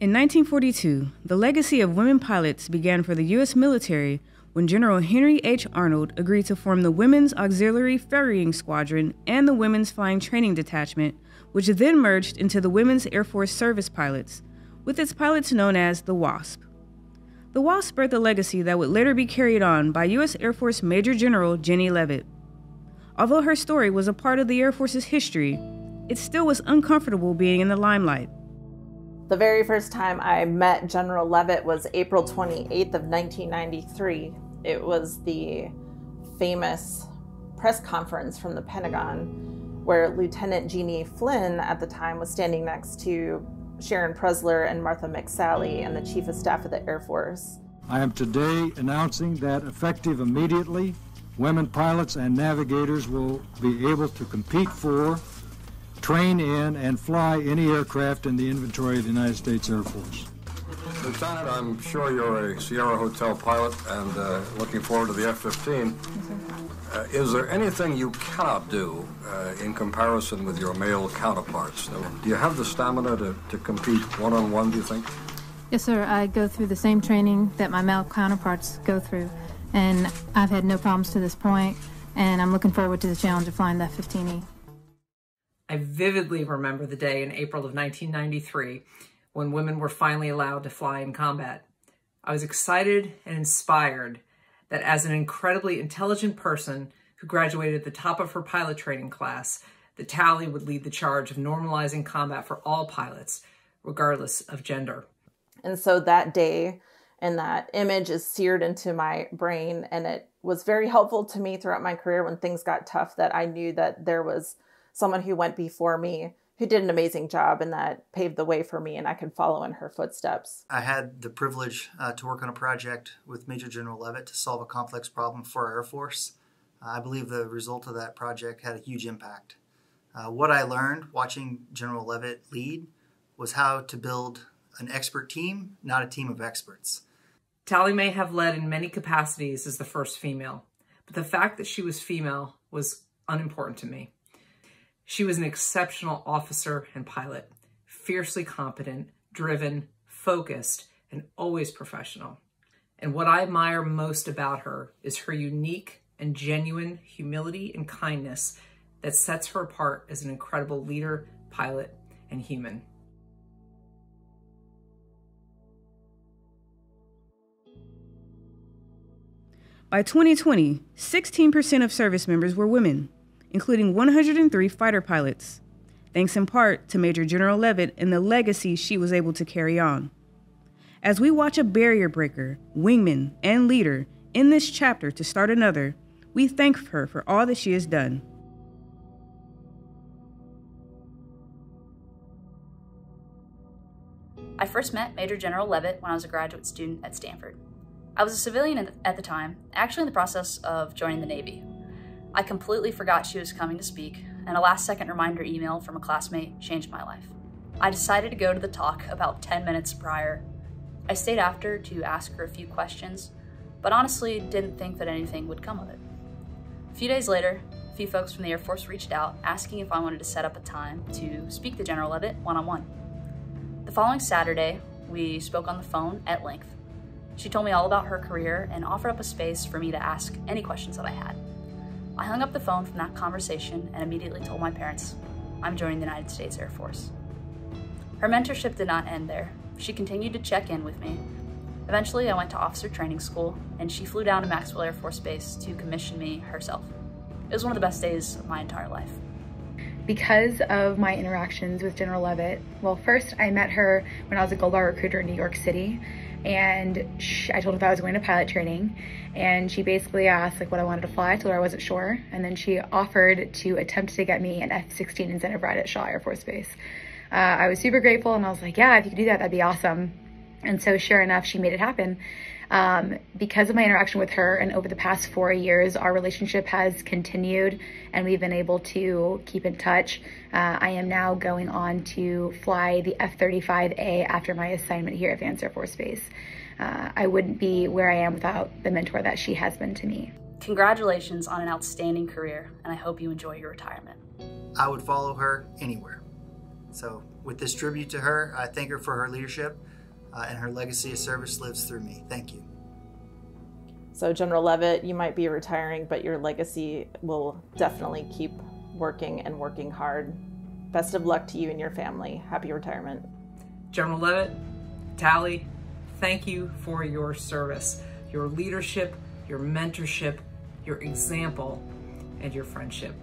In 1942, the legacy of women pilots began for the U.S. military when General Henry H. Arnold agreed to form the Women's Auxiliary Ferrying Squadron and the Women's Flying Training Detachment, which then merged into the Women's Air Force Service Pilots, with its pilots known as the WASP. The WASP birthed a legacy that would later be carried on by U.S. Air Force Major General Jeannie Leavitt. Although her story was a part of the Air Force's history, it still was uncomfortable being in the limelight. The very first time I met General Leavitt was April 28th of 1993. It was the famous press conference from the Pentagon where Lieutenant Jeannie Flynn at the time was standing next to Sharon Presler and Martha McSally and the Chief of Staff of the Air Force. I am today announcing that effective immediately, women pilots and navigators will be able to compete for, train in, and fly any aircraft in the inventory of the United States Air Force. Lieutenant, I'm sure you're a Sierra Hotel pilot and looking forward to the F-15. Is there anything you cannot do in comparison with your male counterparts? Do you have the stamina to compete one-on-one, do you think? Yes, sir. I go through the same training that my male counterparts go through, and I've had no problems to this point, and I'm looking forward to the challenge of flying the F-15E. I vividly remember the day in April of 1993 when women were finally allowed to fly in combat. I was excited and inspired that as an incredibly intelligent person who graduated at the top of her pilot training class, that Tally would lead the charge of normalizing combat for all pilots, regardless of gender. And so that day and that image is seared into my brain, and it was very helpful to me throughout my career when things got tough, that I knew that there was someone who went before me who did an amazing job and that paved the way for me, and I could follow in her footsteps. I had the privilege to work on a project with Major General Leavitt to solve a complex problem for our Air Force. I believe the result of that project had a huge impact. What I learned watching General Leavitt lead was how to build an expert team, not a team of experts. Tally may have led in many capacities as the first female, but the fact that she was female was unimportant to me. She was an exceptional officer and pilot, fiercely competent, driven, focused, and always professional. And what I admire most about her is her unique and genuine humility and kindness that sets her apart as an incredible leader, pilot, and human. By 2020, 16% of service members were women, including 103 fighter pilots, thanks in part to Major General Leavitt and the legacy she was able to carry on. As we watch a barrier breaker, wingman, and leader in this chapter to start another, we thank her for all that she has done. I first met Major General Leavitt when I was a graduate student at Stanford. I was a civilian at the time, actually in the process of joining the Navy. I completely forgot she was coming to speak, and a last-second reminder email from a classmate changed my life. I decided to go to the talk about 10 minutes prior. I stayed after to ask her a few questions, but honestly didn't think that anything would come of it. A few days later, a few folks from the Air Force reached out asking if I wanted to set up a time to speak to General Leavitt one-on-one. The following Saturday, we spoke on the phone at length. She told me all about her career and offered up a space for me to ask any questions that I had. I hung up the phone from that conversation and immediately told my parents, I'm joining the United States Air Force. Her mentorship did not end there. She continued to check in with me. Eventually, I went to officer training school, and she flew down to Maxwell Air Force Base to commission me herself. It was one of the best days of my entire life. Because of my interactions with General Leavitt, well, first I met her when I was a Gold Bar recruiter in New York City, and I told her that I was going to pilot training, and she basically asked what I wanted to fly. I told her I wasn't sure, and then she offered to attempt to get me an F-16 incentive ride at Shaw Air Force Base. I was super grateful, and I was like, yeah, if you could do that, that'd be awesome. And so sure enough, she made it happen. Because of my interaction with her, and over the past 4 years, our relationship has continued and we've been able to keep in touch. I am now going on to fly the F-35A after my assignment here at Vance Air Force Base. I wouldn't be where I am without the mentor that she has been to me. Congratulations on an outstanding career, and I hope you enjoy your retirement. I would follow her anywhere. So With this tribute to her, I thank her for her leadership, and her legacy of service lives through me. Thank you. So General Leavitt, you might be retiring, but your legacy will definitely keep working and working hard. Best of luck to you and your family. Happy retirement. General Leavitt, Tally, thank you for your service, your leadership, your mentorship, your example, and your friendship.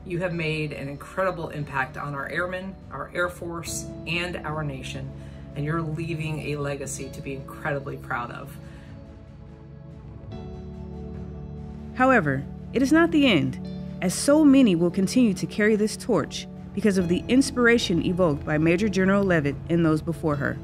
You have made an incredible impact on our airmen, our Air Force, and our nation, and you're leaving a legacy to be incredibly proud of. However, it is not the end, as so many will continue to carry this torch because of the inspiration evoked by Major General Leavitt and those before her.